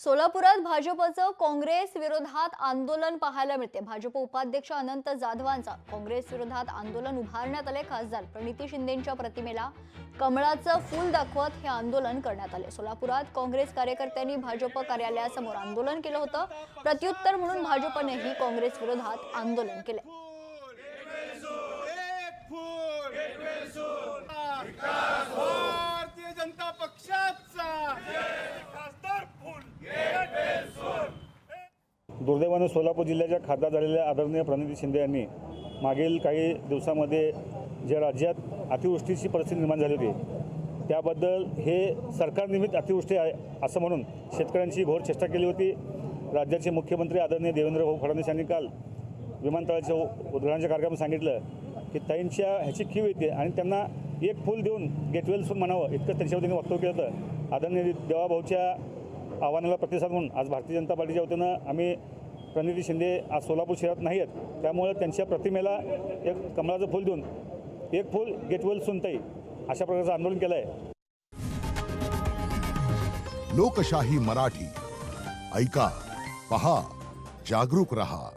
सोलापुरात भाजपचं काँग्रेस विरोधात आंदोलन पाहायला मिळते। भाजप उपाध्यक्ष अनंत जाधवांचा काँग्रेस विरोधात आंदोलन उभारण्यात आले। खासदार प्रणिती शिंदेंच्या प्रतिमेला कमळाचं फूल दाखवत हे आंदोलन करण्यात आले। सोलापुरात काँग्रेस कार्यकर्त्यांनी भाजप कार्यालयासमोर आंदोलन केलं होतं। प्रत्युत्तर म्हणून भाजपनेही काँग्रेस विरोधात आंदोलन केले। भारतीय जनता पक्षाचा दुर्दैवाने सोलापूर जिल्ह्याच्या खासदार झालेल्या आदरणीय प्रणिती शिंदे यांनी मागील काही दिवसांमध्ये ज्या राज्यात अतिवृष्टीची परिस्थिती निर्माण झाली होती त्याबद्दल हे सरकारनिमित्त अतिवृष्टी आहे असं म्हणून शेतकऱ्यांची घोर चेष्टा केली होती। राज्याचे मुख्यमंत्री आदरणीय देवेंद्र भाऊ फडणवीस यांनी काल विमानतळाच्या उद्घाटनाच्या कार्यक्रमात सांगितलं की ताईंच्या ह्याची कीव येते आणि त्यांना एक फूल देऊन गेट वेल सून म्हणावं इतकं त्यांच्यावर त्यांनी वक्तव्य केलं होतं। आदरणीय देवाभाऊच्या आव्हानाला प्रतिसाद म्हणून आज भारतीय जनता पार्टीच्या वतीनं आम्ही प्रणिती शिंदे आज सोलापूर शहरात नाही आहेत, त्यामुळे त्यांच्या प्रतिमेला एक कमळाचं फूल देऊन एक फूल गेट वेल सूनताई अशा प्रकारचं आंदोलन केलं आहे। लोकशाही मराठी ऐका, पहा, जागरूक रहा।